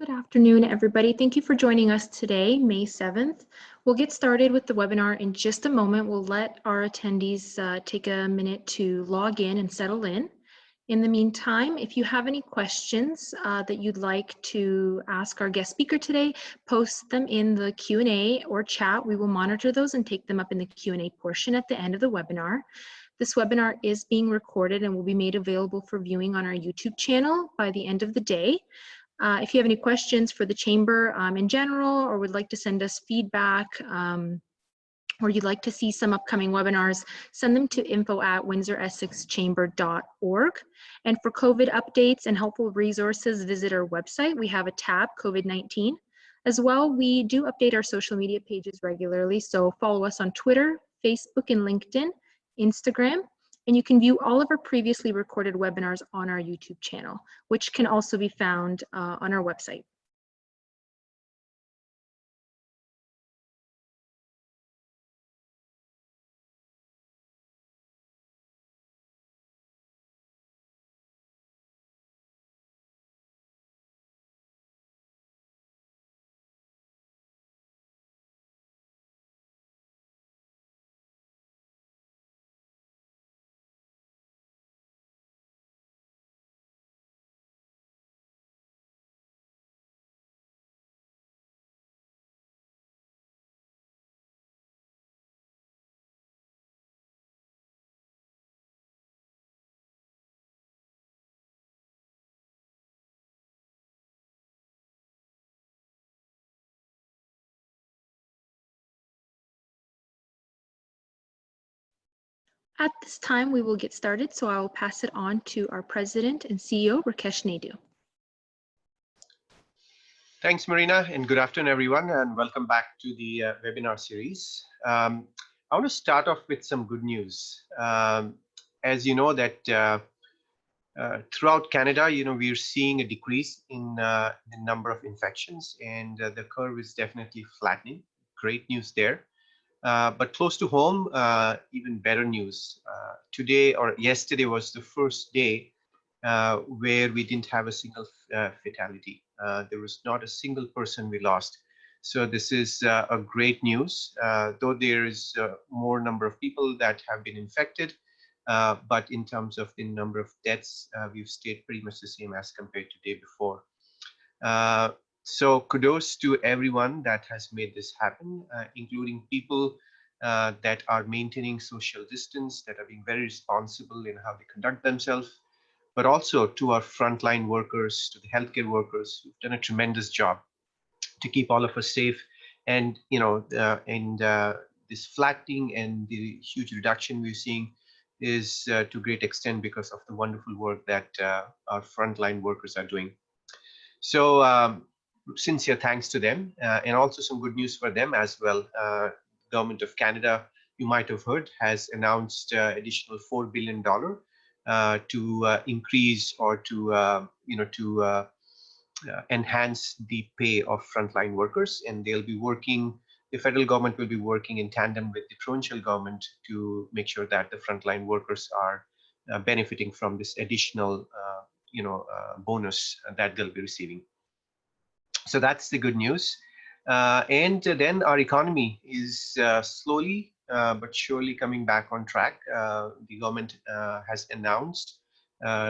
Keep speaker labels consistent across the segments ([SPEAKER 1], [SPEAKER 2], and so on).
[SPEAKER 1] Good afternoon, everybody. Thank you for joining us today, May 7th. We'll get started with the webinar in just a moment. We'll let our attendees take a minute to log in and settle in. In the meantime, if you have any questions that you'd like to ask our guest speaker today, post them in the Q&A or chat. We will monitor those and take them up in the Q&A portion at the end of the webinar. This webinar is being recorded and will be made available for viewing on our YouTube channel by the end of the day. If you have any questions for the Chamber in general, or would like to send us feedback, or you'd like to see some upcoming webinars, send them to info@windsoressex-chamber.org. And for COVID updates and helpful resources, visit our website. We have a tab, COVID-19. As well, we do update our social media pages regularly, so follow us on Twitter, Facebook, and LinkedIn, Instagram. And you can view all of our previously recorded webinars on our YouTube channel, which can also be found on our website. At this time, we will get started, so I will pass it on to our President and CEO, Rakesh Naidu.
[SPEAKER 2] Thanks, Marina, and good afternoon, everyone, and welcome back to the webinar series. I want to start off with some good news. As you know that throughout Canada, we're seeing a decrease in the number of infections, and the curve is definitely flattening. Great news there. But close to home, even better news. Today or yesterday was the first day where we didn't have a single fatality. There was not a single person we lost. So this is a great news, though there is more number of people that have been infected. But in terms of the number of deaths, we've stayed pretty much the same as compared to the day before. So kudos to everyone that has made this happen, including people that are maintaining social distance, that are being very responsible in how they conduct themselves, but also to our frontline workers, to the healthcare workers who've done a tremendous job to keep all of us safe. And this flattening and the huge reduction we're seeing is to a great extent because of the wonderful work that our frontline workers are doing. So sincere thanks to them, and also some good news for them as well. Government of Canada, you might have heard, has announced additional $4 billion to increase or to enhance the pay of frontline workers, and they'll be working. The federal government will be working in tandem with the provincial government to make sure that the frontline workers are benefiting from this additional, bonus that they'll be receiving. So that's the good news. And then our economy is slowly but surely coming back on track. The government has announced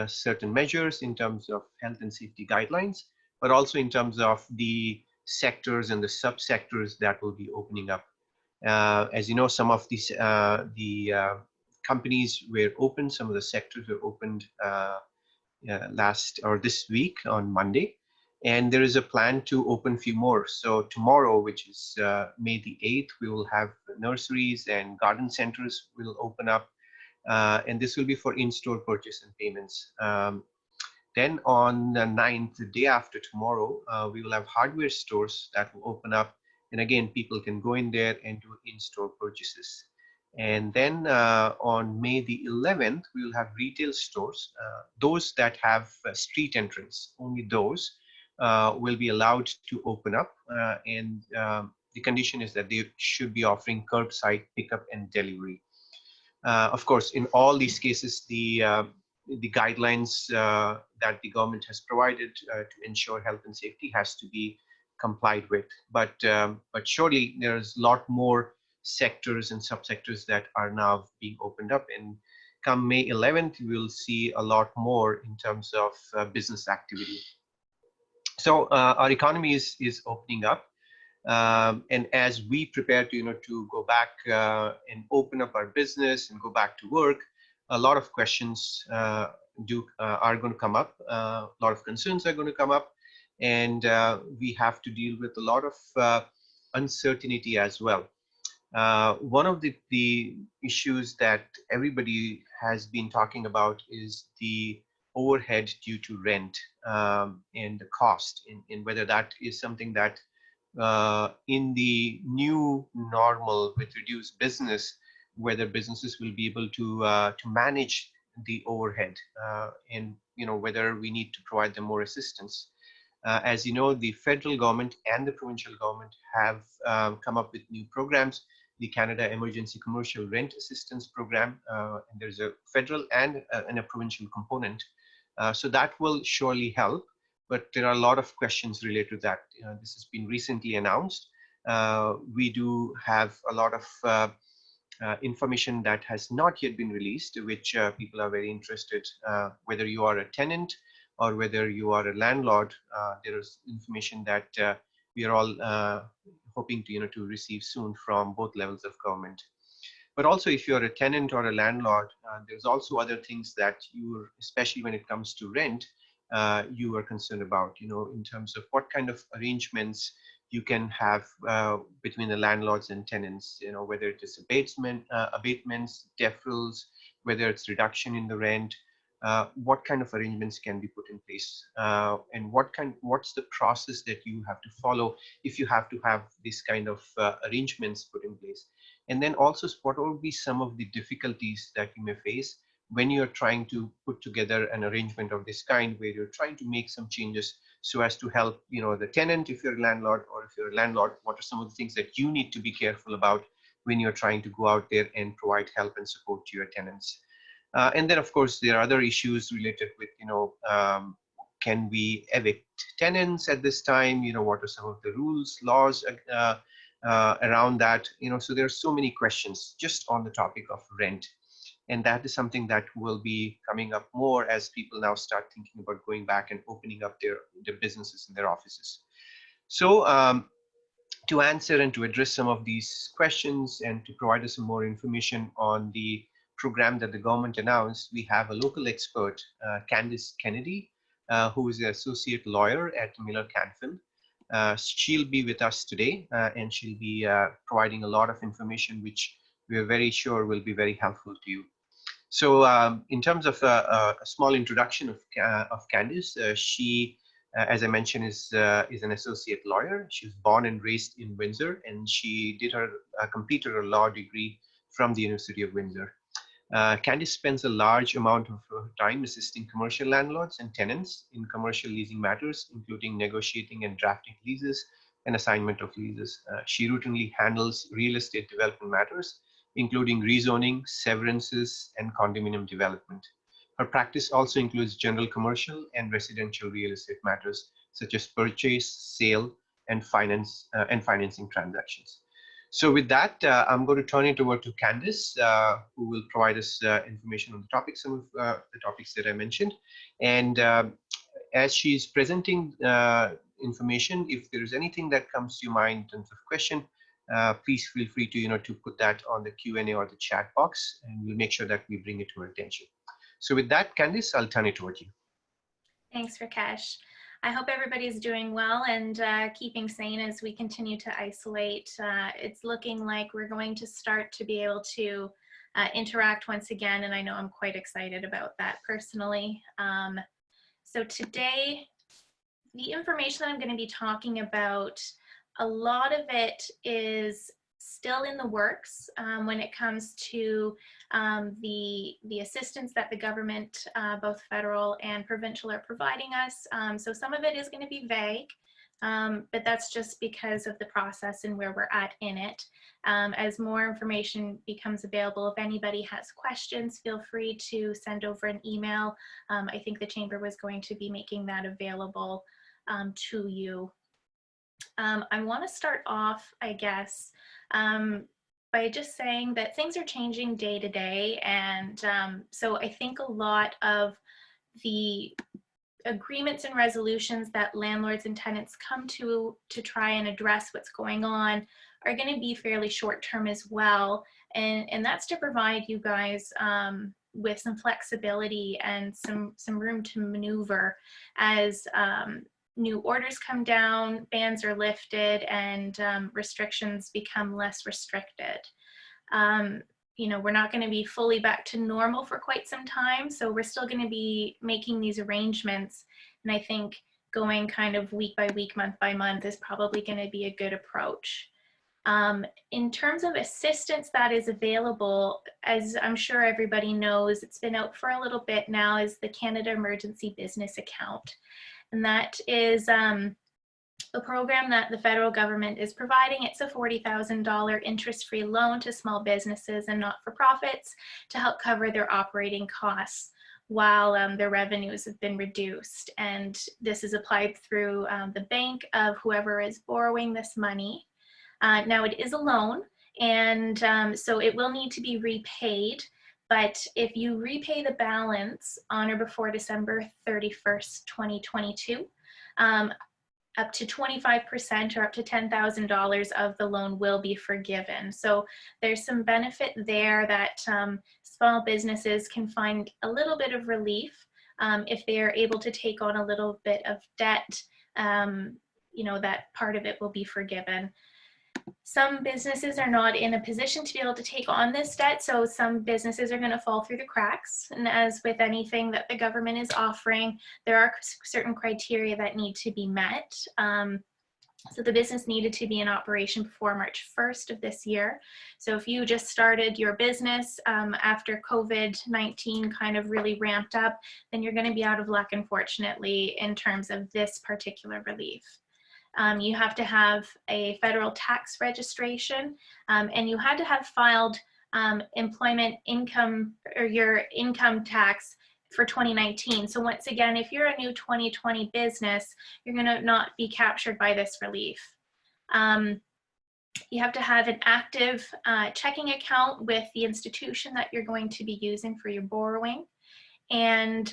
[SPEAKER 2] certain measures in terms of health and safety guidelines, but also in terms of the sectors and the subsectors that will be opening up. As you know, some of these companies were open, some of the sectors were opened this week on Monday. And there is a plan to open a few more. So tomorrow, which is May the 8th, we will have nurseries and garden centers will open up. And this will be for in-store purchase and payments. Then on the 9th, the day after tomorrow, we will have hardware stores that will open up. And again, people can go in there and do in-store purchases. And then on May the 11th, we will have retail stores. Those that have street entrance, only those will be allowed to open up, and the condition is that they should be offering curbside pickup and delivery. Of course, in all these cases, the the guidelines that the government has provided to ensure health and safety has to be complied with. But surely there's a lot more sectors and subsectors that are now being opened up. And come May 11th, we'll see a lot more in terms of business activity. So our economy is opening up. And as we prepare to go back and open up our business and go back to work, a lot of questions are going to come up. A lot of concerns are going to come up, and we have to deal with a lot of uncertainty as well. One of the issues that everybody has been talking about is the overhead due to rent and the cost, and whether that is something that in the new normal with reduced business, whether businesses will be able to manage the overhead, and whether we need to provide them more assistance. As you know, the federal government and the provincial government have come up with new programs. The Canada Emergency Commercial Rent Assistance Program, and there's a federal and a provincial component. So that will surely help. But there are a lot of questions related to that. This has been recently announced. We do have a lot of information that has not yet been released, which people are very interested. Whether you are a tenant or whether you are a landlord, there is information that we are all hoping to receive soon from both levels of government. But also, if you're a tenant or a landlord, there's also other things that you, especially when it comes to rent, you are concerned about, in terms of what kind of arrangements you can have between the landlords and tenants, whether it is abatements, deferrals, whether it's reduction in the rent, what kind of arrangements can be put in place, and what's the process that you have to follow if you have to have this kind of arrangements put in place. And then also, what will be some of the difficulties that you may face when you're trying to put together an arrangement of this kind, where you're trying to make some changes so as to help, the tenant, if you're a landlord, or if you're a landlord, what are some of the things that you need to be careful about when you're trying to go out there and provide help and support to your tenants. And then, of course, there are other issues related with, can we evict tenants at this time? What are some of the rules, laws around that? So there are so many questions just on the topic of rent. And that is something that will be coming up more as people now start thinking about going back and opening up their businesses and their offices. So to answer and to address some of these questions and to provide us some more information on the program that the government announced, we have a local expert, Candice Kennedy, who is an associate lawyer at Miller Canfield. She'll be with us today, and she'll be providing a lot of information which we are very sure will be very helpful to you. So in terms of a small introduction of Candice, she, as I mentioned, is an associate lawyer. She was born and raised in Windsor, and she completed her law degree from the University of Windsor. Candice spends a large amount of time assisting commercial landlords and tenants in commercial leasing matters, including negotiating and drafting leases and assignment of leases. She routinely handles real estate development matters, including rezoning, severances, and condominium development. Her practice also includes general commercial and residential real estate matters, such as purchase, sale, and financing transactions. So with that, I'm going to turn it over to Candice, who will provide us information on the topics, some of the topics that I mentioned. And as she's presenting information, if there is anything that comes to your mind in terms of question, please feel free to to put that on the Q&A or the chat box, and we'll make sure that we bring it to her attention. So with that, Candice, I'll turn it over to you.
[SPEAKER 3] Thanks, Rakesh. I hope everybody's doing well and keeping sane as we continue to isolate. It's looking like we're going to start to be able to interact once again, and I know I'm quite excited about that personally. So today, the information that I'm going to be talking about, a lot of it is still in the works when it comes to the assistance that the government, both federal and provincial, are providing us. So some of it is going to be vague. but that's just because of the process and where we're at in it. As more information becomes available, if anybody has questions, feel free to send over an email. I think the Chamber was going to be making that available to you. I want to start off, I guess, by just saying that things are changing day to day. And so I think a lot of the agreements and resolutions that landlords and tenants come to try and address what's going on are going to be fairly short term as well. And that's to provide you guys with some flexibility and some room to maneuver as new orders come down, bans are lifted, and restrictions become less restricted. You know, we're not going to be fully back to normal for quite some time, so we're still going to be making these arrangements. And I think going kind of week by week, month by month is probably going to be a good approach. In terms of assistance that is available, as I'm sure everybody knows, it's been out for a little bit now, is the Canada Emergency Business Account. And that is a program that the federal government is providing. It's a $40,000 interest-free loan to small businesses and not-for-profits to help cover their operating costs while their revenues have been reduced. And this is applied through the bank of whoever is borrowing this money. Now it is a loan, and so it will need to be repaid. But if you repay the balance on or before December 31st, 2022, up to 25% or up to $10,000 of the loan will be forgiven. So there's some benefit there that small businesses can find a little bit of relief if they are able to take on a little bit of debt. You know, that part of it will be forgiven. Some businesses are not in a position to be able to take on this debt, so some businesses are going to fall through the cracks. And as with anything that the government is offering, there are certain criteria that need to be met. So the business needed to be in operation before March 1st of this year. So if you just started your business after COVID-19 kind of really ramped up, then you're going to be out of luck, unfortunately, in terms of this particular relief. You have to have a federal tax registration, and you had to have filed employment income or your income tax for 2019. So once again, if you're a new 2020 business, you're going to not be captured by this relief. You have to have an active checking account with the institution that you're going to be using for your borrowing. And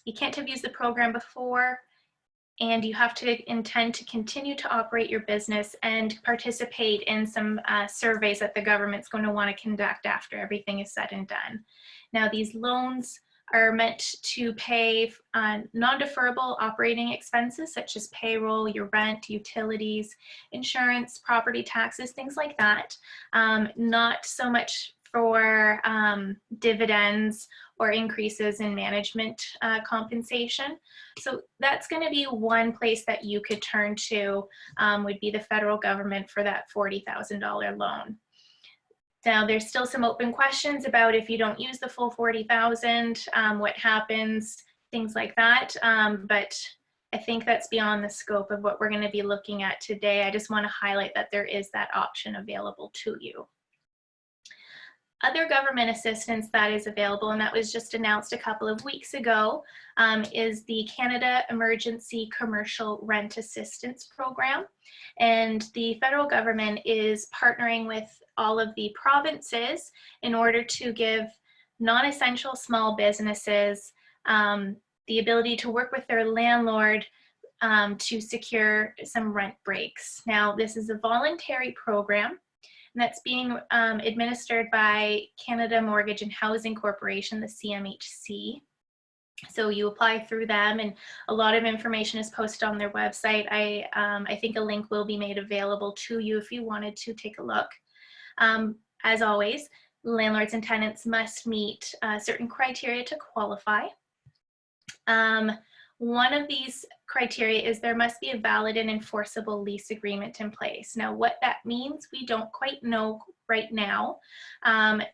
[SPEAKER 3] you can't have used the program before. And you have to intend to continue to operate your business and participate in some surveys that the government's going to want to conduct after everything is said and done. Now, these loans are meant to pay non-deferrable operating expenses such as payroll, your rent, utilities, insurance, property taxes, things like that. Not so much for dividends or increases in management compensation. So that's going to be one place that you could turn to, would be the federal government for that $40,000 loan. Now, there's still some open questions about if you don't use the full $40,000, what happens, things like that. But I think that's beyond the scope of what we're going to be looking at today. I just want to highlight that there is that option available to you. Other government assistance that is available, and that was just announced a couple of weeks ago, is the Canada Emergency Commercial Rent Assistance Program. And the federal government is partnering with all of the provinces in order to give non-essential small businesses the ability to work with their landlord to secure some rent breaks. Now, this is a voluntary program, and that's being administered by Canada Mortgage and Housing Corporation, the CMHC. So you apply through them, and a lot of information is posted on their website. I think a link will be made available to you if you wanted to take a look. As always, landlords and tenants must meet certain criteria to qualify. One of these criteria is there must be a valid and enforceable lease agreement in place. Now, what that means, we don't quite know right now.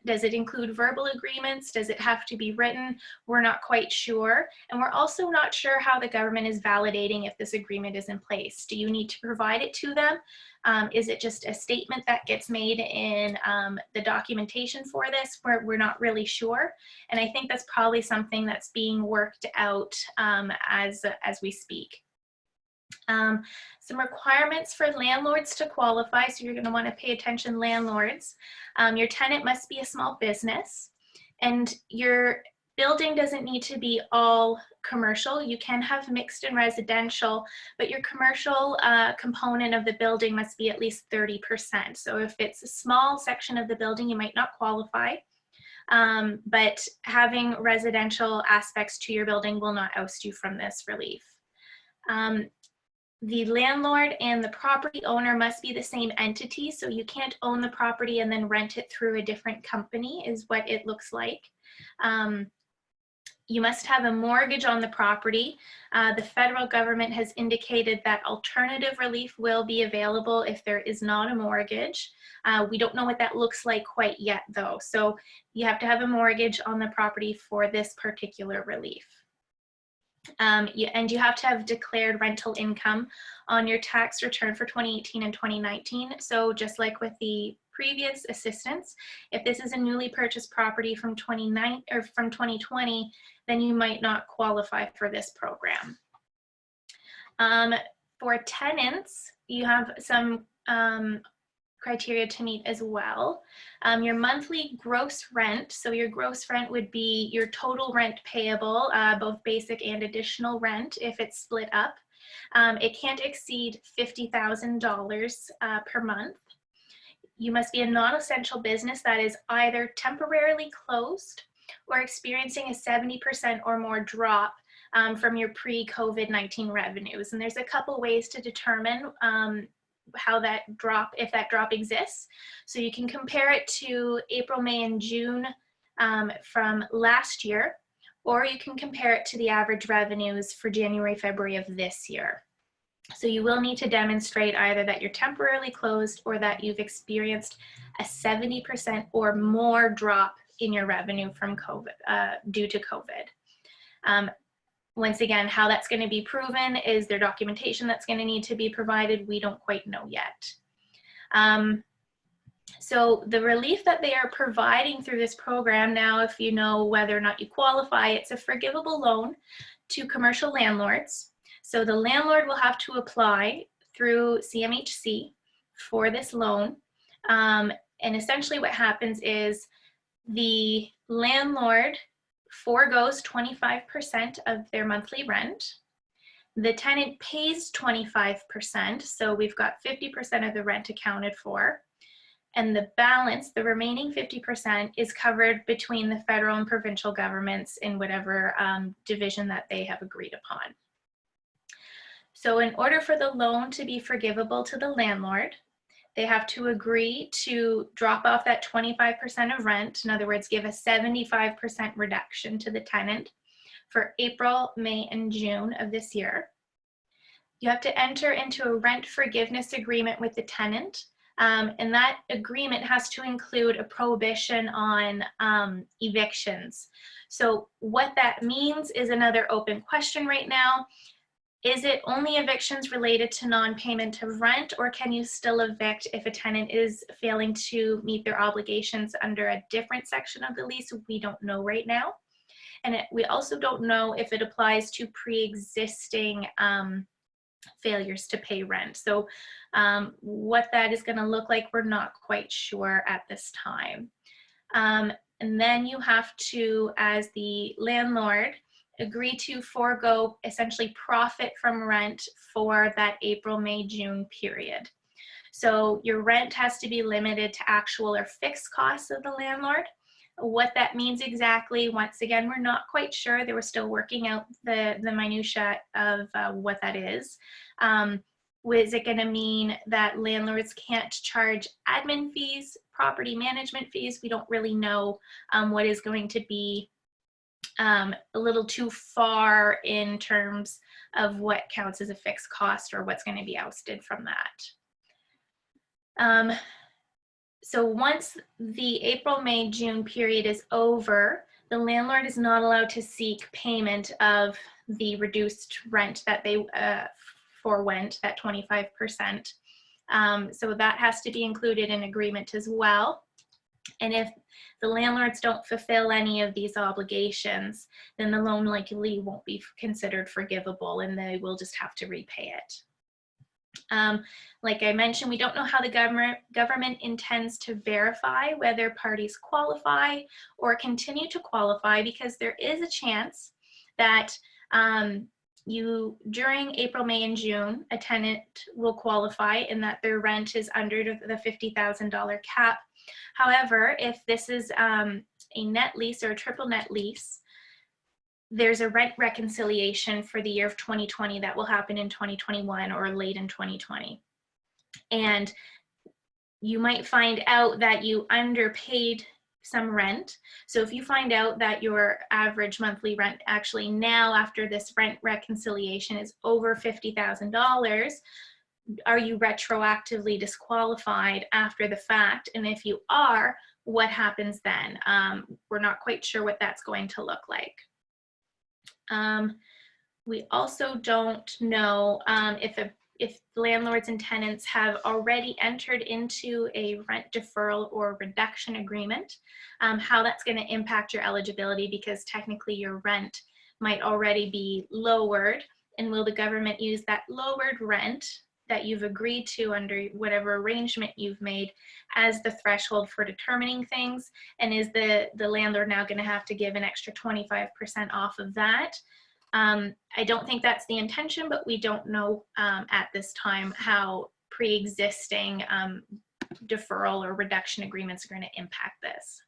[SPEAKER 3] Does it include verbal agreements? Does it have to be written? We're not quite sure. And we're also not sure how the government is validating if this agreement is in place. Do you need to provide it to them? Is it just a statement that gets made in the documentation for this? We're not really sure. And I think that's probably something that's being worked out as we speak. Some requirements for landlords to qualify. So you're going to want to pay attention, landlords. Your tenant must be a small business, and your building doesn't need to be all commercial. You can have mixed and residential, but your commercial component of the building must be at least 30%. So if it's a small section of the building, you might not qualify. But having residential aspects to your building will not oust you from this relief. The landlord and the property owner must be the same entity, so you can't own the property and then rent it through a different company is what it looks like. You must have a mortgage on the property. The federal government has indicated that alternative relief will be available if there is not a mortgage. We don't know what that looks like quite yet though, so you have to have a mortgage on the property for this particular relief. And you have to have declared rental income on your tax return for 2018 and 2019. So just like with the previous assistance, if this is a newly purchased property from 2020, then you might not qualify for this program. For tenants, you have some criteria to meet as well. Your monthly gross rent, so your gross rent would be your total rent payable, both basic and additional rent if it's split up. It can't exceed $50,000 per month. You must be a non-essential business that is either temporarily closed or experiencing a 70% or more drop from your pre-COVID-19 revenues. And there's a couple ways to determine how that drop, if that drop exists. So you can compare it to April, May, and June from last year, or you can compare it to the average revenues for January, February of this year. So you will need to demonstrate either that you're temporarily closed or that you've experienced a 70% or more drop in your revenue from COVID, due to COVID. Once again, how that's going to be proven, is there documentation that's going to need to be provided? We don't quite know yet. So the relief that they are providing through this program now, if you know whether or not you qualify, it's a forgivable loan to commercial landlords. So the landlord will have to apply through CMHC for this loan. And essentially what happens is the landlord foregoes 25% of their monthly rent. The tenant pays 25%, so we've got 50% of the rent accounted for. And the balance, the remaining 50%, is covered between the federal and provincial governments in whatever division that they have agreed upon. So in order for the loan to be forgivable to the landlord, they have to agree to drop off that 25% of rent. In other words, give a 75% reduction to the tenant for April, May, and June of this year. You have to enter into a rent forgiveness agreement with the tenant. And that agreement has to include a prohibition on evictions. So what that means is another open question right now. Is it only evictions related to non-payment of rent, or can you still evict if a tenant is failing to meet their obligations under a different section of the lease? We don't know right now. And we also don't know if it applies to pre-existing failures to pay rent. So what that is going to look like, we're not quite sure at this time. And then you have to, as the landlord, agree to forego essentially profit from rent for that April, May, June period. So your rent has to be limited to actual or fixed costs of the landlord. What that means exactly, once again, we're not quite sure. They were still working out the minutiae of what that is. Is it going to mean that landlords can't charge admin fees, property management fees? We don't really know what is going to be a little too far in terms of what counts as a fixed cost or what's going to be ousted from that. So once the April, May, June period is over, the landlord is not allowed to seek payment of the reduced rent that they forewent, that 25%. So that has to be included in agreement as well. And if the landlords don't fulfill any of these obligations, then the loan likely won't be considered forgivable and they will just have to repay it. Like I mentioned, we don't know how the government intends to verify whether parties qualify or continue to qualify, because there is a chance that during April, May, and June, a tenant will qualify in that their rent is under the $50,000 cap. However, if this is a net lease or a triple net lease, there's a rent reconciliation for the year of 2020 that will happen in 2021 or late in 2020. And you might find out that you underpaid some rent. So if you find out that your average monthly rent actually now after this rent reconciliation is over $50,000, are you retroactively disqualified after the fact? And if you are, what happens then? We're not quite sure what that's going to look like. We also don't know if landlords and tenants have already entered into a rent deferral or reduction agreement, how that's going to impact your eligibility, because technically your rent might already be lowered, and will the government use that lowered rent that you've agreed to under whatever arrangement you've made as the threshold for determining things? And is the landlord now going to have to give an extra 25% off of that? I don't think that's the intention, but we don't know at this time how pre-existing deferral or reduction agreements are going to impact this.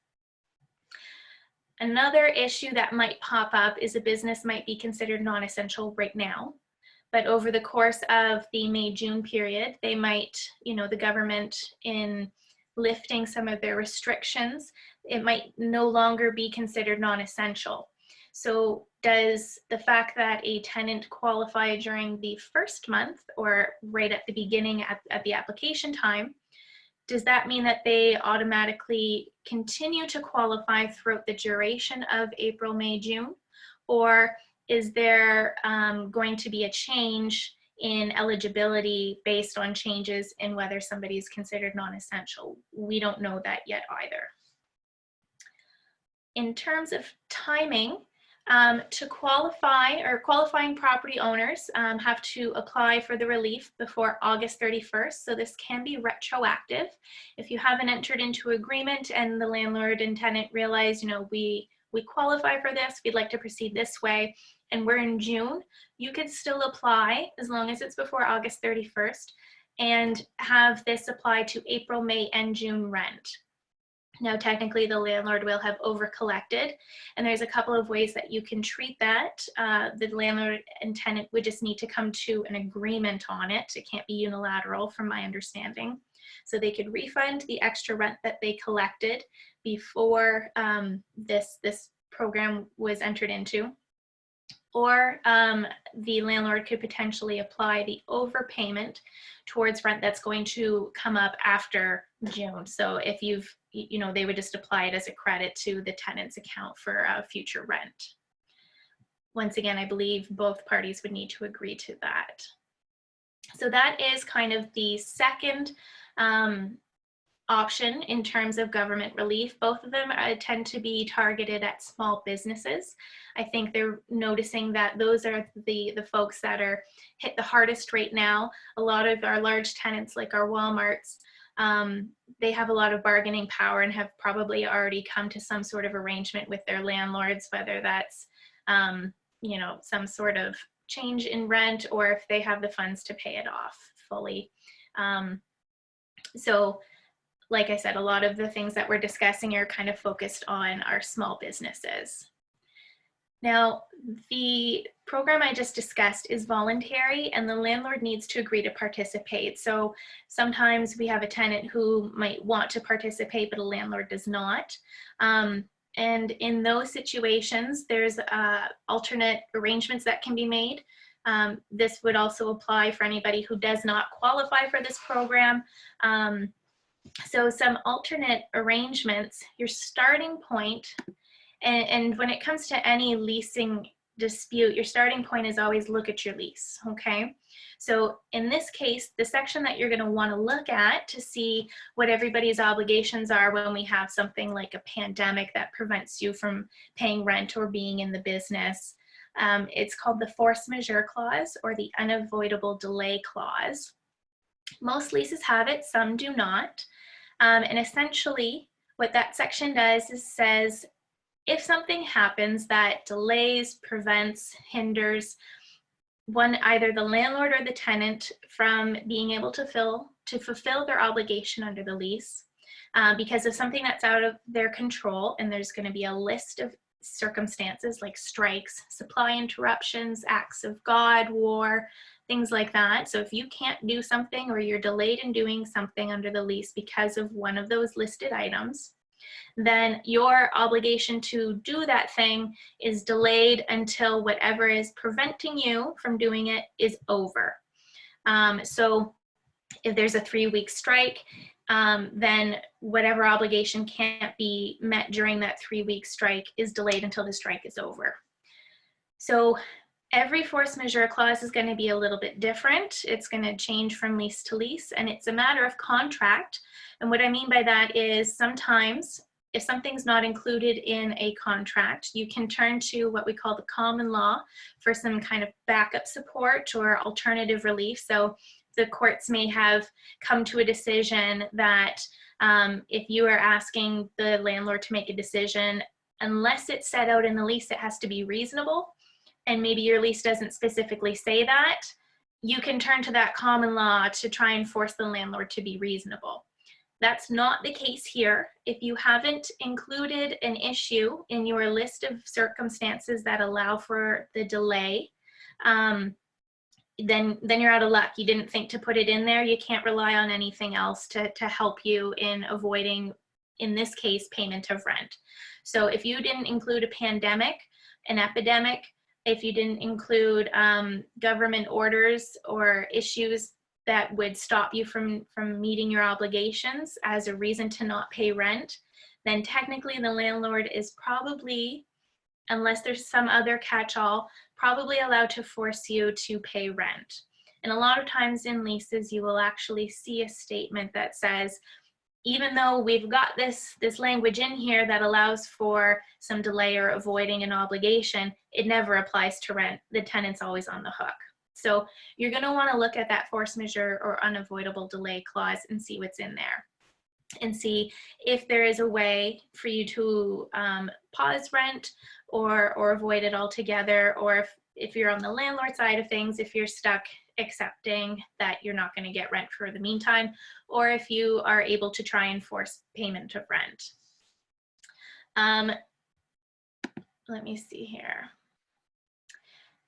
[SPEAKER 3] Another issue that might pop up is a business might be considered non-essential right now, but over the course of the May-June period, they might, the government in lifting some of their restrictions, it might no longer be considered non-essential. So does the fact that a tenant qualified during the first month or right at the beginning at the application time, does that mean that they automatically continue to qualify throughout the duration of April, May, June? Or is there going to be a change in eligibility based on changes in whether somebody is considered non-essential? We don't know that yet either. In terms of timing, to qualify, or qualifying property owners have to apply for the relief before August 31st. So this can be retroactive. If you haven't entered into agreement and the landlord and tenant realize, we qualify for this, we'd like to proceed this way, and we're in June, you can still apply as long as it's before August 31st and have this apply to April, May, and June rent. Now, technically, the landlord will have over-collected, and there's a couple of ways that you can treat that. The landlord and tenant would just need to come to an agreement on it. It can't be unilateral, from my understanding. So they could refund the extra rent that they collected before this program was entered into. Or the landlord could potentially apply the overpayment towards rent that's going to come up after June. So if they would just apply it as a credit to the tenant's account for future rent. Once again, I believe both parties would need to agree to that. So that is kind of the second option in terms of government relief. Both of them tend to be targeted at small businesses. I think they're noticing that those are the folks that are hit the hardest right now. A lot of our large tenants, like our Walmarts, they have a lot of bargaining power and have probably already come to some sort of arrangement with their landlords, whether that's some sort of change in rent or if they have the funds to pay it off fully. So like I said, a lot of the things that we're discussing are kind of focused on our small businesses. Now, the program I just discussed is voluntary and the landlord needs to agree to participate. So sometimes we have a tenant who might want to participate, but a landlord does not. And in those situations, there's alternate arrangements that can be made. This would also apply for anybody who does not qualify for this program. So some alternate arrangements, your starting point, and when it comes to any leasing dispute, your starting point is always look at your lease, okay? So in this case, the section that you're gonna wanna look at to see what everybody's obligations are when we have something like a pandemic that prevents you from paying rent or being in the business, it's called the force majeure clause or the unavoidable delay clause. Most leases have it, some do not. And essentially what that section does is says, if something happens that delays, prevents, hinders either the landlord or the tenant from being able to fulfill their obligation under the lease, because of something that's out of their control, and there's going to be a list of circumstances like strikes, supply interruptions, acts of God, war, things like that. So if you can't do something or you're delayed in doing something under the lease because of one of those listed items, then your obligation to do that thing is delayed until whatever is preventing you from doing it is over. So if there's a 3-week strike, then whatever obligation can't be met during that 3-week strike is delayed until the strike is over. So every force majeure clause is going to be a little bit different. It's going to change from lease to lease, and it's a matter of contract. And what I mean by that is sometimes if something's not included in a contract, you can turn to what we call the common law for some kind of backup support or alternative relief. So the courts may have come to a decision that if you are asking the landlord to make a decision, unless it's set out in the lease, it has to be reasonable. And maybe your lease doesn't specifically say that, you can turn to that common law to try and force the landlord to be reasonable. That's not the case here. If you haven't included an issue in your list of circumstances that allow for the delay, then you're out of luck. You didn't think to put it in there. You can't rely on anything else to help you in avoiding, in this case, payment of rent. So if you didn't include a pandemic, an epidemic, if you didn't include government orders or issues that would stop you from meeting your obligations as a reason to not pay rent, then technically the landlord is probably, unless there's some other catch-all, probably allowed to force you to pay rent. And a lot of times in leases, you will actually see a statement that says, even though we've got this language in here that allows for some delay or avoiding an obligation, it never applies to rent. The tenant's always on the hook. So you're going to want to look at that force majeure or unavoidable delay clause and see what's in there, and see if there is a way for you to pause rent or avoid it altogether, or if you're on the landlord side of things, if you're stuck accepting that you're not going to get rent for the meantime, or if you are able to try and force payment of rent. Let me see here.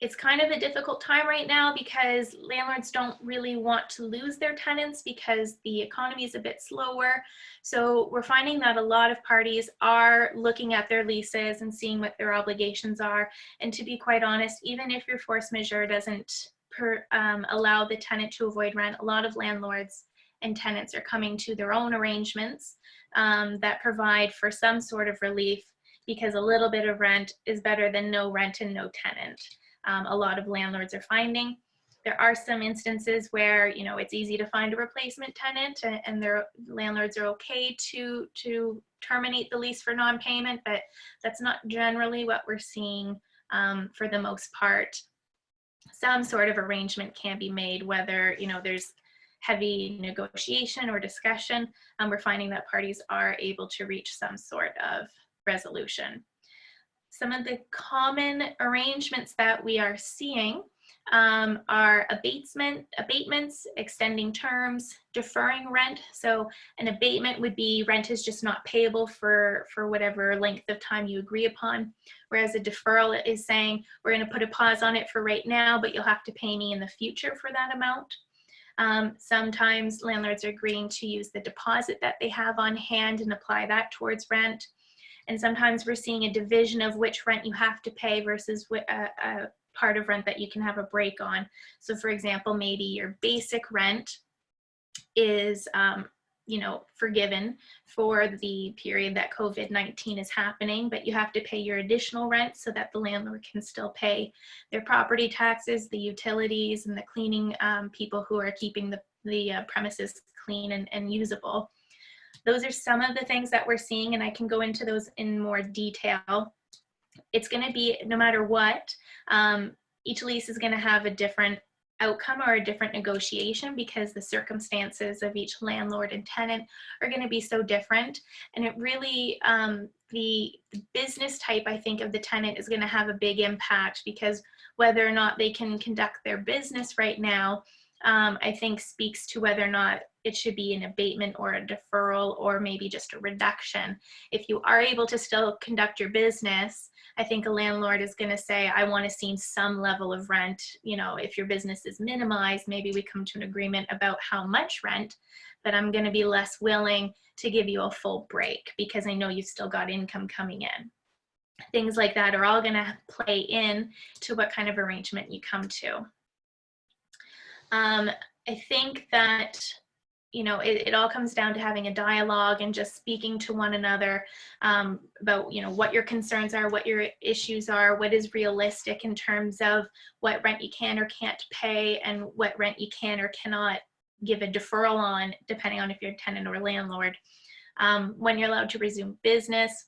[SPEAKER 3] It's kind of a difficult time right now because landlords don't really want to lose their tenants because the economy is a bit slower. So we're finding that a lot of parties are looking at their leases and seeing what their obligations are. And to be quite honest, even if your force majeure doesn't allow the tenant to avoid rent, a lot of landlords and tenants are coming to their own arrangements that provide for some sort of relief, because a little bit of rent is better than no rent and no tenant. A lot of landlords are finding. There are some instances where, you know, it's easy to find a replacement tenant and their landlords are okay to terminate the lease for non-payment, but that's not generally what we're seeing for the most part. Some sort of arrangement can be made, whether, you know, there's heavy negotiation or discussion. We're finding that parties are able to reach some sort of resolution. Some of the common arrangements that we are seeing are abatements, extending terms, deferring rent. So an abatement would be rent is just not payable for whatever length of time you agree upon, whereas a deferral is saying we're going to put a pause on it for right now, but you'll have to pay me in the future for that amount. Sometimes landlords are agreeing to use the deposit that they have on hand and apply that towards rent. And sometimes we're seeing a division of which rent you have to pay versus a part of rent that you can have a break on. So for example, maybe your basic rent is forgiven for the period that COVID-19 is happening, but you have to pay your additional rent so that the landlord can still pay their property taxes, the utilities, and the cleaning people who are keeping the premises clean and usable. Those are some of the things that we're seeing, and I can go into those in more detail. It's going to be, no matter what, each lease is going to have a different outcome or a different negotiation because the circumstances of each landlord and tenant are going to be so different. And it really, the business type, I think, of the tenant is going to have a big impact, because whether or not they can conduct their business right now, I think speaks to whether or not it should be an abatement or a deferral or maybe just a reduction. If you are able to still conduct your business, I think a landlord is going to say, I want to see some level of rent. If your business is minimized, maybe we come to an agreement about how much rent, but I'm going to be less willing to give you a full break because I know you've still got income coming in. Things like that are all going to play in to what kind of arrangement you come to. I think that it all comes down to having a dialogue and just speaking to one another about, what your concerns are, what your issues are, what is realistic in terms of what rent you can or can't pay, and what rent you can or cannot give a deferral on, depending on if you're a tenant or landlord, when you're allowed to resume business.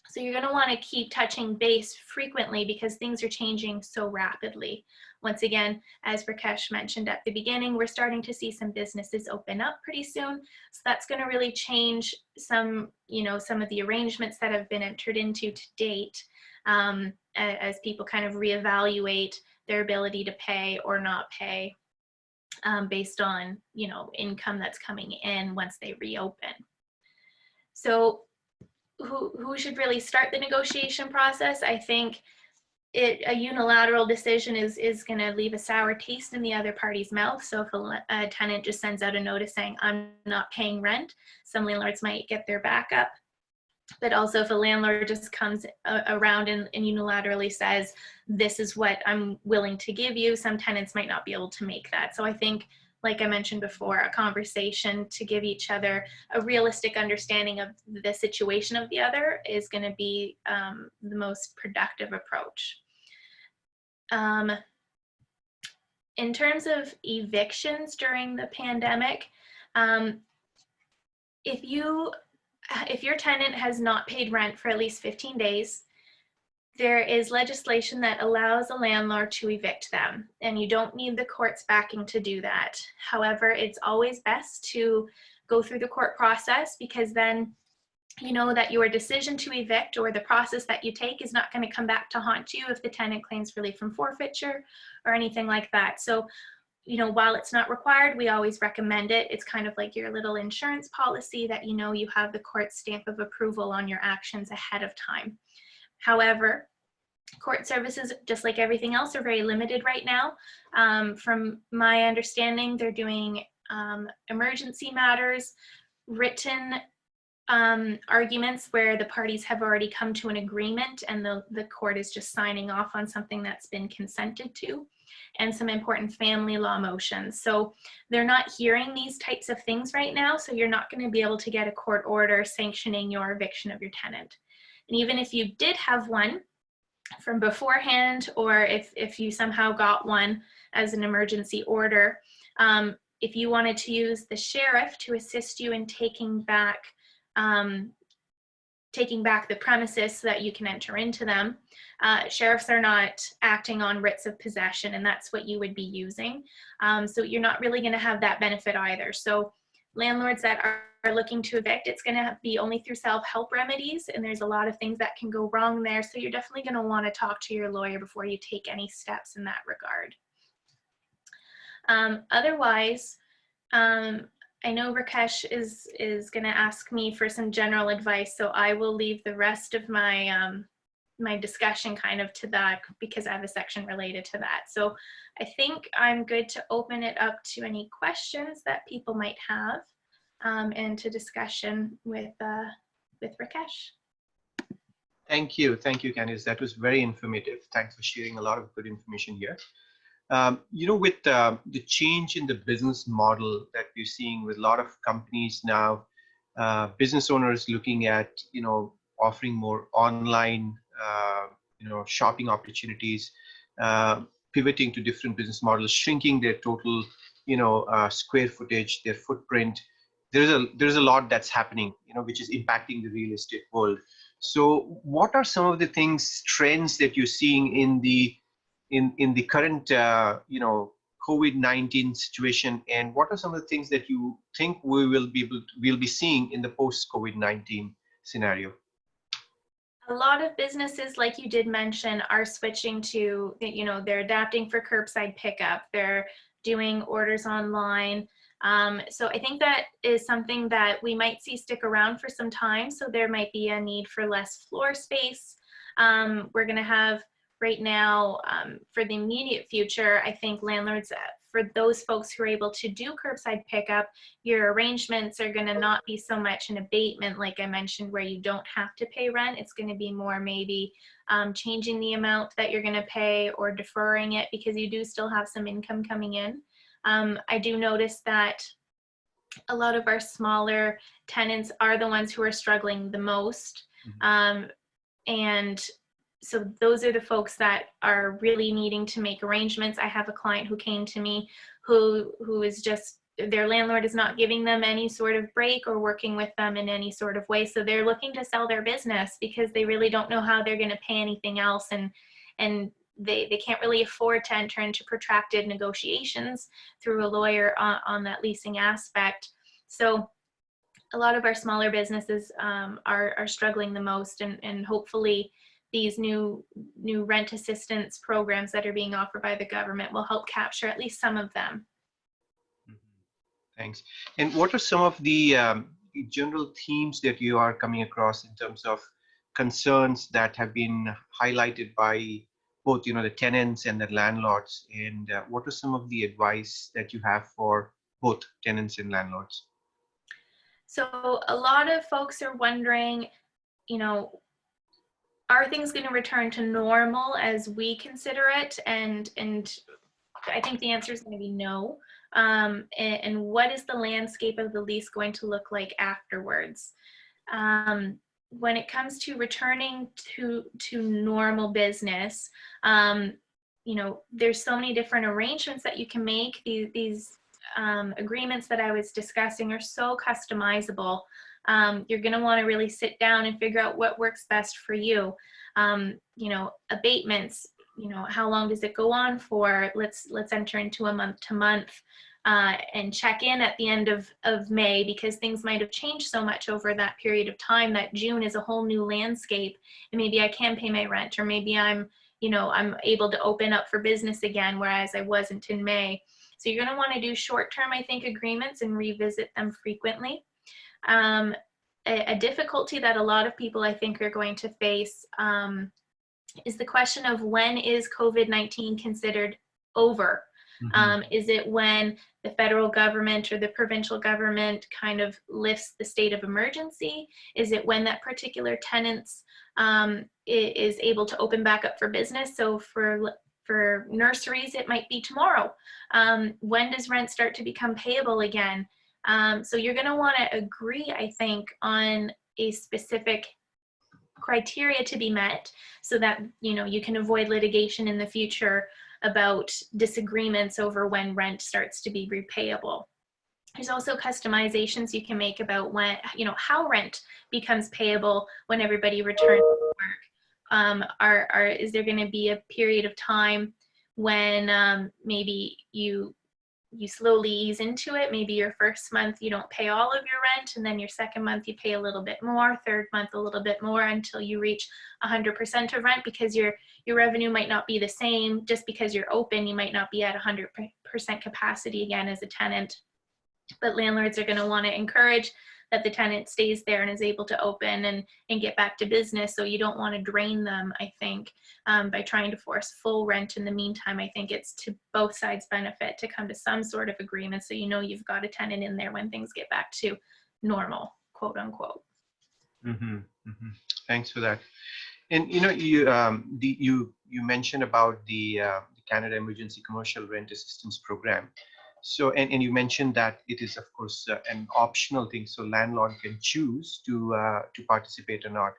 [SPEAKER 3] So you're going to want to keep touching base frequently because things are changing so rapidly. Once again, as Rakesh mentioned at the beginning, we're starting to see some businesses open up pretty soon. So that's going to really change some of the arrangements that have been entered into to date, as people kind of reevaluate their ability to pay or not pay based on, income that's coming in once they reopen. So who should really start the negotiation process? I think a unilateral decision is going to leave a sour taste in the other party's mouth. So if a tenant just sends out a notice saying, I'm not paying rent, some landlords might get their back up. But also if a landlord just comes around and unilaterally says, this is what I'm willing to give you, some tenants might not be able to make that. So I think, like I mentioned before, a conversation to give each other a realistic understanding of the situation of the other is going to be the most productive approach. In terms of evictions during the pandemic, if your tenant has not paid rent for at least 15 days, there is legislation that allows a landlord to evict them, and you don't need the court's backing to do that. However, it's always best to go through the court process, because then you know that your decision to evict or the process that you take is not going to come back to haunt you if the tenant claims relief from forfeiture or anything like that. So, while it's not required, we always recommend it. It's kind of like your little insurance policy that you have the court stamp of approval on your actions ahead of time. However, court services, just like everything else, are very limited right now. From my understanding, they're doing emergency matters, written arguments where the parties have already come to an agreement and the court is just signing off on something that's been consented to, and some important family law motions. So they're not hearing these types of things right now, so you're not going to be able to get a court order sanctioning your eviction of your tenant. And even if you did have one from beforehand, or if you somehow got one as an emergency order, if you wanted to use the sheriff to assist you in taking back the premises so that you can enter into them, sheriffs are not acting on writs of possession, and that's what you would be using. So you're not really going to have that benefit either. So landlords that are looking to evict, it's going to be only through self-help remedies, and there's a lot of things that can go wrong there. So you're definitely going to want to talk to your lawyer before you take any steps in that regard. Otherwise, I know Rakesh is going to ask me for some general advice, so I will leave the rest of my my discussion kind of to that, because I have a section related to that. So I think I'm good to open it up to any questions that people might have, and to discussion with Rakesh.
[SPEAKER 2] Thank you, Candice. That was very informative. Thanks for sharing a lot of good information here. With the change in the business model that we're seeing with a lot of companies now, business owners looking at, offering more online, shopping opportunities, pivoting to different business models, shrinking their total, square footage, their footprint. There's a lot that's happening, which is impacting the real estate world. So what are some of the trends that you're seeing in the current, COVID-19 situation, and what are some of the things that you think we'll be seeing in the post-COVID-19 scenario?
[SPEAKER 3] A lot of businesses, like you did mention, are switching to, they're adapting for curbside pickup. They're doing orders online. So I think that is something that we might see stick around for some time. So there might be a need for less floor space. We're going to have right now, for the immediate future, I think landlords, for those folks who are able to do curbside pickup, your arrangements are going to not be so much an abatement, like I mentioned, where you don't have to pay rent. It's going to be more maybe changing the amount that you're going to pay or deferring it, because you do still have some income coming in. I do notice that a lot of our smaller tenants are the ones who are struggling the most. And so those are the folks that are really needing to make arrangements. I have a client who came to me who is just, their landlord is not giving them any sort of break or working with them in any sort of way. So they're looking to sell their business because they really don't know how they're going to pay anything else. And they can't really afford to enter into protracted negotiations through a lawyer on that leasing aspect. So a lot of our smaller businesses are struggling the most, and hopefully these new rent assistance programs that are being offered by the government will help capture at least some of them.
[SPEAKER 2] Thanks. And what are some of the general themes that you are coming across in terms of concerns that have been highlighted by both, the tenants and the landlords? And what are some of the advice that you have for both tenants and landlords?
[SPEAKER 3] So a lot of folks are wondering, are things going to return to normal as we consider it? And I think the answer is going to be no. And what is the landscape of the lease going to look like afterwards? When it comes to returning to normal business, there's so many different arrangements that you can make. These agreements that I was discussing are so customizable. You're going to want to really sit down and figure out what works best for you. Abatements, how long does it go on for? Let's enter into a month to month and check in at the end of May, because things might have changed so much over that period of time that June is a whole new landscape, and maybe I can pay my rent, or maybe I'm able to open up for business again, whereas I wasn't in May. So you're going to want to do short-term, I think, agreements and revisit them frequently. A difficulty that a lot of people, I think, are going to face is the question of, when is COVID-19 considered over? Is it when the federal government or the provincial government kind of lifts the state of emergency? Is it when that particular tenant is able to open back up for business? So for nurseries, it might be tomorrow. When does rent start to become payable again? So you're going to want to agree, I think, on a specific criteria to be met, so that you can avoid litigation in the future about disagreements over when rent starts to be repayable. There's also customizations you can make about when, how rent becomes payable when everybody returns to work. Is there going to be a period of time when maybe you slowly ease into it? Maybe your first month you don't pay all of your rent, and then your second month you pay a little bit more, third month a little bit more, until you reach 100% of rent, because your revenue might not be the same. Just because you're open, you might not be at 100% capacity again as a tenant. But landlords are going to want to encourage that the tenant stays there and is able to open and get back to business. So you don't want to drain them, I think, by trying to force full rent in the meantime. I think it's to both sides' benefit to come to some sort of agreement, so you've got a tenant in there when things get back to normal, quote unquote.
[SPEAKER 2] Thanks for that. And you mentioned about the Canada Emergency Commercial Rent Assistance Program. So, and you mentioned that it is, of course, an optional thing, so landlord can choose to participate or not.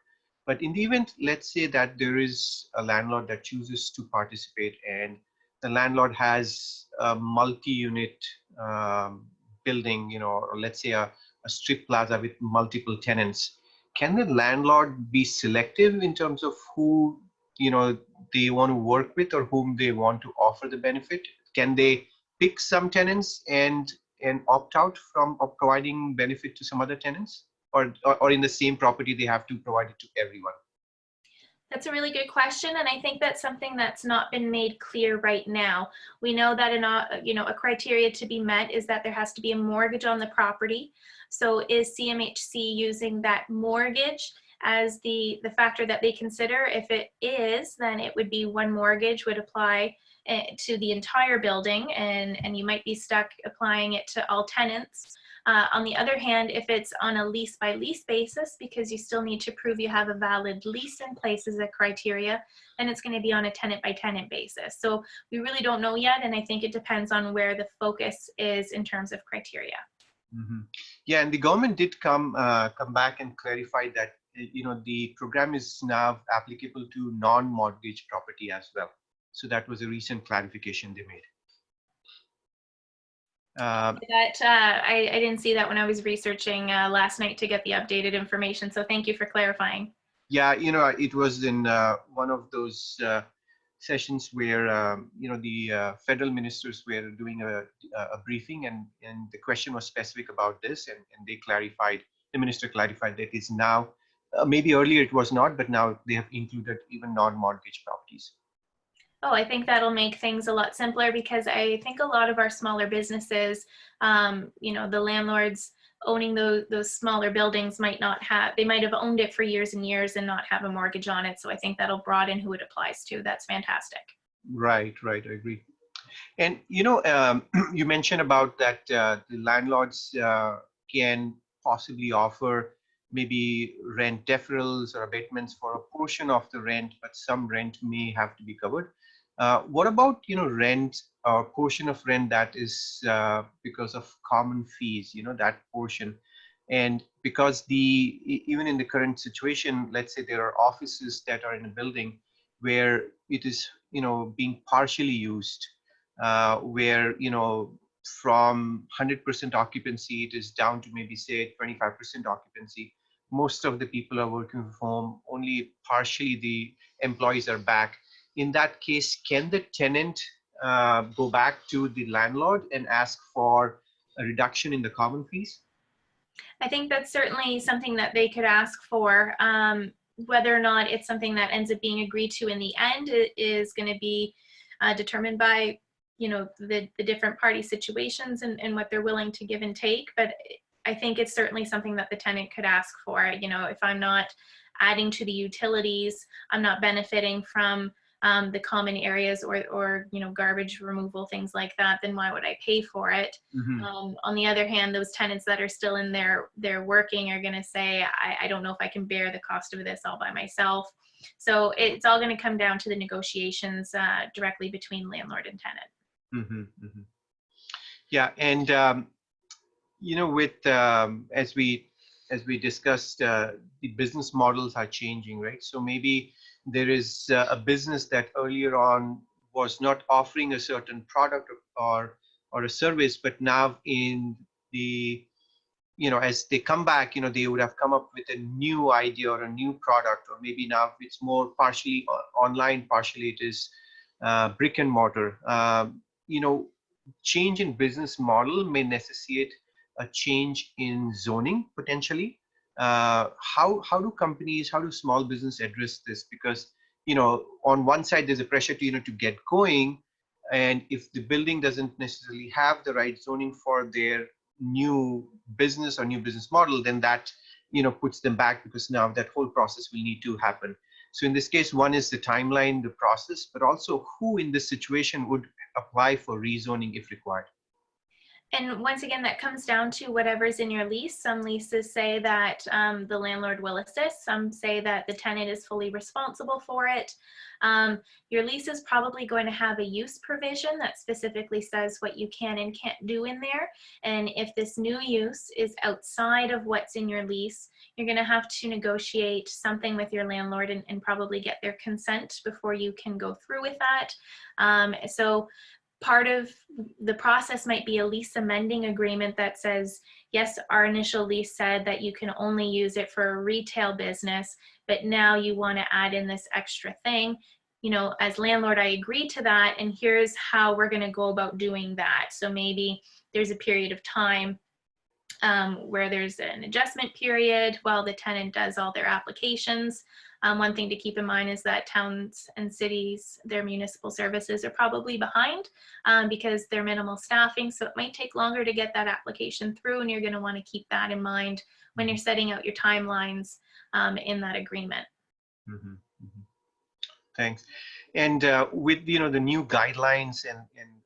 [SPEAKER 2] But in the event, let's say that there is a landlord that chooses to participate, and the landlord has a multi-unit building, or let's say a strip plaza with multiple tenants. Can the landlord be selective in terms of who they want to work with or whom they want to offer the benefit? Can they pick some tenants and opt out from providing benefit to some other tenants, or in the same property they have to provide it to everyone?
[SPEAKER 3] That's a really good question, and I think that's something that's not been made clear right now. We know that a criteria to be met is that there has to be a mortgage on the property. So is CMHC using that mortgage as the factor that they consider? If it is, then it would be one mortgage would apply to the entire building, and you might be stuck applying it to all tenants. On the other hand, if it's on a lease by lease basis, because you still need to prove you have a valid lease in place as a criteria, then it's going to be on a tenant by tenant basis. So we really don't know yet, and I think it depends on where the focus is in terms of criteria.
[SPEAKER 2] Mm-hmm. Yeah, and the government did come back and clarify that the program is now applicable to non-mortgage property as well. So that was a recent clarification they made.
[SPEAKER 3] I didn't see that when I was researching last night to get the updated information. So thank you for clarifying.
[SPEAKER 2] Yeah, it was in one of those sessions where the federal ministers were doing a briefing, and the question was specific about this, and they clarified. The minister clarified that it's now maybe earlier it was not, but now they have included even non-mortgage properties.
[SPEAKER 3] Oh, I think that'll make things a lot simpler, because I think a lot of our smaller businesses, the landlords owning those smaller buildings might have owned it for years and years and not have a mortgage on it. So I think that'll broaden who it applies to. That's fantastic.
[SPEAKER 2] Right, I agree. And you mentioned about that the landlords can possibly offer maybe rent deferrals or abatements for a portion of the rent, but some rent may have to be covered. What about rent or portion of rent that is because of common fees, that portion? And because even in the current situation, let's say there are offices that are in a building where it is being partially used, where from 100% occupancy it is down to maybe say 25% occupancy. Most of the people are working from home, only partially the employees are back. In that case, can the tenant go back to the landlord and ask for a reduction in the common fees?
[SPEAKER 3] I think that's certainly something that they could ask for. Whether or not it's something that ends up being agreed to in the end is going to be determined by the different party situations and what they're willing to give and take. But I think it's certainly something that the tenant could ask for. If I'm not adding to the utilities, I'm not benefiting from the common areas or garbage removal, things like that, then why would I pay for it?
[SPEAKER 2] Mm-hmm.
[SPEAKER 3] On the other hand, those tenants that are still in there, they're working, are going to say, I don't know if I can bear the cost of this all by myself. So it's all going to come down to the negotiations directly between landlord and tenant.
[SPEAKER 2] Mm-hmm. Mm-hmm. Yeah, and with as we discussed, the business models are changing, right? So maybe there is a business that earlier on was not offering a certain product or a service, but now in the as they come back, they would have come up with a new idea or a new product, or maybe now it's more partially online, partially it is brick and mortar. Change in business model may necessitate a change in zoning potentially. How do small business address this? Because on one side there's a pressure to to get going, and if the building doesn't necessarily have the right zoning for their new business or new business model, then that puts them back, because now that whole process will need to happen. So in this case, one is the timeline, the process, but also who in this situation would apply for rezoning if required.
[SPEAKER 3] And once again, that comes down to whatever's in your lease. Some leases say that the landlord will assist. Some say that the tenant is fully responsible for it. Your lease is probably going to have a use provision that specifically says what you can and can't do in there. And if this new use is outside of what's in your lease, you're going to have to negotiate something with your landlord and probably get their consent before you can go through with that. So part of the process might be a lease amending agreement that says, yes, our initial lease said that you can only use it for a retail business, but now you want to add in this extra thing. You know, as landlord, I agree to that, and here's how we're going to go about doing that. So maybe there's a period of time where there's an adjustment period while the tenant does all their applications. One thing to keep in mind is that towns and cities, their municipal services are probably behind because they're minimal staffing. So it might take longer to get that application through, and you're going to want to keep that in mind when you're setting out your timelines in that agreement.
[SPEAKER 2] Mm-hmm. Mm-hmm. Thanks. And with the new guidelines and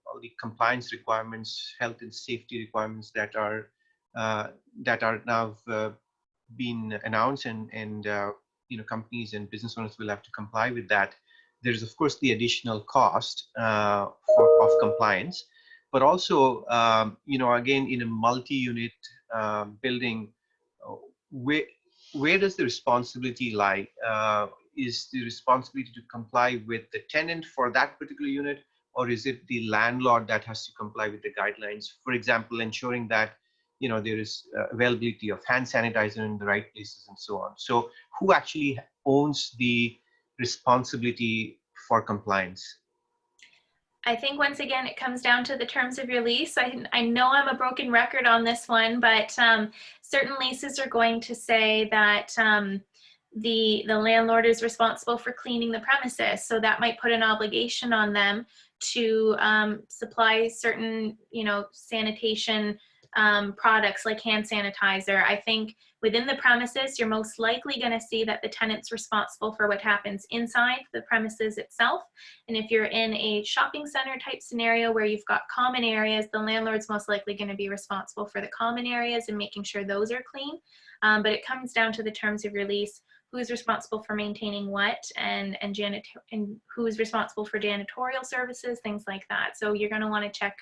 [SPEAKER 2] all the compliance requirements, health and safety requirements that are now been announced, and companies and business owners will have to comply with that. There's of course the additional cost of compliance, but also again in a multi-unit building, where does the responsibility lie? Is the responsibility to comply with the tenant for that particular unit, or is it the landlord that has to comply with the guidelines? For example, ensuring that there is availability of hand sanitizer in the right places and so on. So who actually owns the responsibility for compliance?
[SPEAKER 3] I think once again, it comes down to the terms of your lease. I know I'm a broken record on this one, but certain leases are going to say that the landlord is responsible for cleaning the premises. So that might put an obligation on them to supply certain, sanitation products like hand sanitizer. I think within the premises, you're most likely going to see that the tenant's responsible for what happens inside the premises itself. And if you're in a shopping center type scenario where you've got common areas, the landlord's most likely going to be responsible for the common areas and making sure those are clean. But it comes down to the terms of your lease, who's responsible for maintaining what, and who's responsible for janitorial services, things like that. So you're going to want to check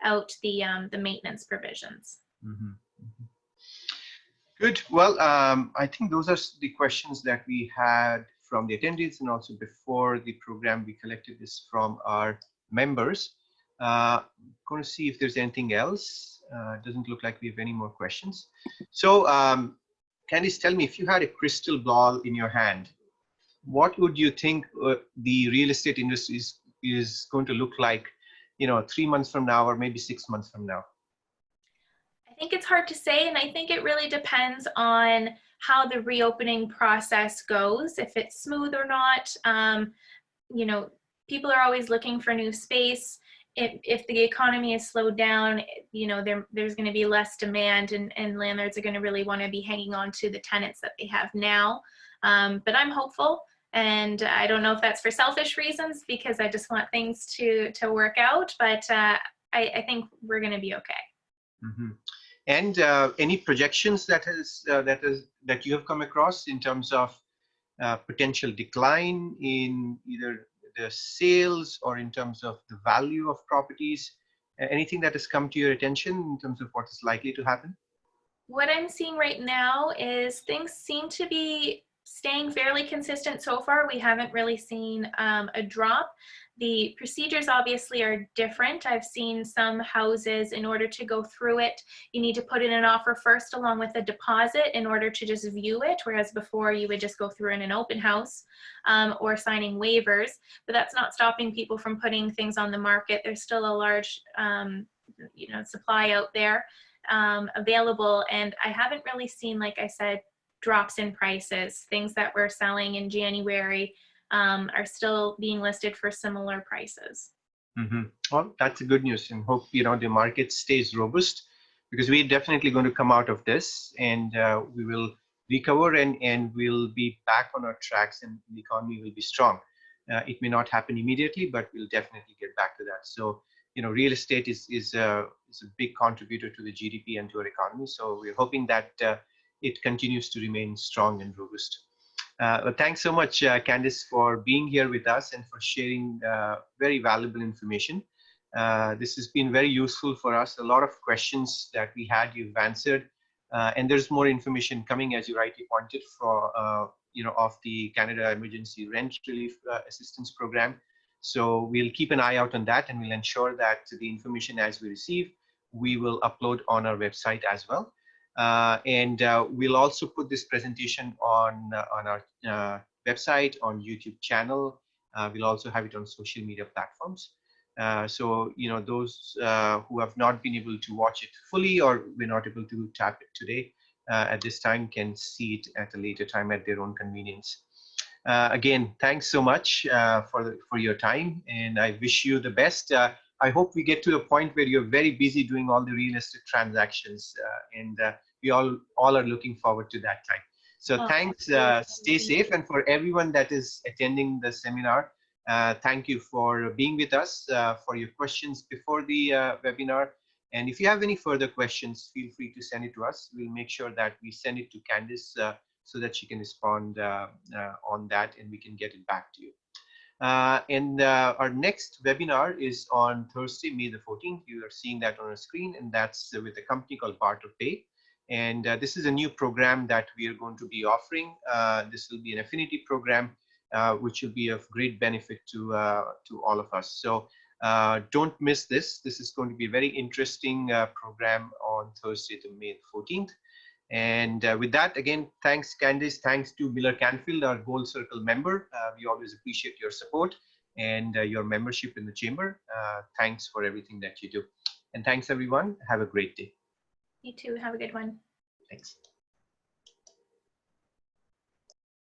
[SPEAKER 3] out the maintenance provisions.
[SPEAKER 2] Mm-hmm. Mm-hmm. Good. Well, I think those are the questions that we had from the attendees, and also before the program, we collected this from our members. Going to see if there's anything else. Doesn't look like we have any more questions. So, Candice, tell me, if you had a crystal ball in your hand, what would you think the real estate industry is going to look like, 3 months from now, or maybe 6 months from now?
[SPEAKER 3] I think it's hard to say, and I think it really depends on how the reopening process goes, if it's smooth or not. People are always looking for new space. If the economy is slowed down, there's going to be less demand, and landlords are going to really want to be hanging on to the tenants that they have now. But I'm hopeful, and I don't know if that's for selfish reasons, because I just want things to work out, but I think we're going to be okay.
[SPEAKER 2] Mm-hmm. And any projections that you have come across in terms of potential decline in either the sales or in terms of the value of properties? Anything that has come to your attention in terms of what is likely to happen?
[SPEAKER 3] What I'm seeing right now is things seem to be staying fairly consistent so far. We haven't really seen a drop. The procedures obviously are different. I've seen some houses, in order to go through it, you need to put in an offer first along with a deposit in order to just view it, whereas before you would just go through in an open house or signing waivers. But that's not stopping people from putting things on the market. There's still a large supply out there available, and I haven't really seen, like I said, drops in prices. Things that were selling in January are still being listed for similar prices.
[SPEAKER 2] Mm-hmm. Well, that's a good news, and hope the market stays robust, because we're definitely going to come out of this, and we will recover, and we'll be back on our tracks, and the economy will be strong. It may not happen immediately, but we'll definitely get back to that. So real estate is a big contributor to the GDP and to our economy. So we're hoping that it continues to remain strong and robust. Well, thanks so much, Candice, for being here with us and for sharing very valuable information. This has been very useful for us. A lot of questions that we had, you've answered. And there's more information coming, as you rightly pointed, for of the Canada Emergency Rent Relief Assistance Program. So we'll keep an eye out on that, and we'll ensure that the information as we receive, we will upload on our website as well. And we'll also put this presentation on our website, on YouTube channel. We'll also have it on social media platforms. So, those who have not been able to watch it fully or were not able to tap it today at this time can see it at a later time at their own convenience. Again, thanks so much for your time, and I wish you the best. I hope we get to a point where you're very busy doing all the real estate transactions, and we all are looking forward to that time. So thanks, stay safe, and for everyone that is attending the seminar, thank you for being with us, for your questions before the webinar. And if you have any further questions, feel free to send it to us. We'll make sure that we send it to Candice so that she can respond on that, and we can get it back to you. And our next webinar is on Thursday, May the 14th. You are seeing that on our screen, and that's with a company called Barter Pay. And this is a new program that we are going to be offering. This will be an affinity program, which will be of great benefit to all of us. So don't miss this. This is going to be a very interesting program on Thursday, May the 14th. And with that, again, thanks, Candice. Thanks to Miller Canfield, our Gold Circle member. We always appreciate your support and your membership in the chamber. Thanks for everything that you do. And thanks, everyone. Have a great day.
[SPEAKER 3] You too. Have a good one.
[SPEAKER 2] Thanks.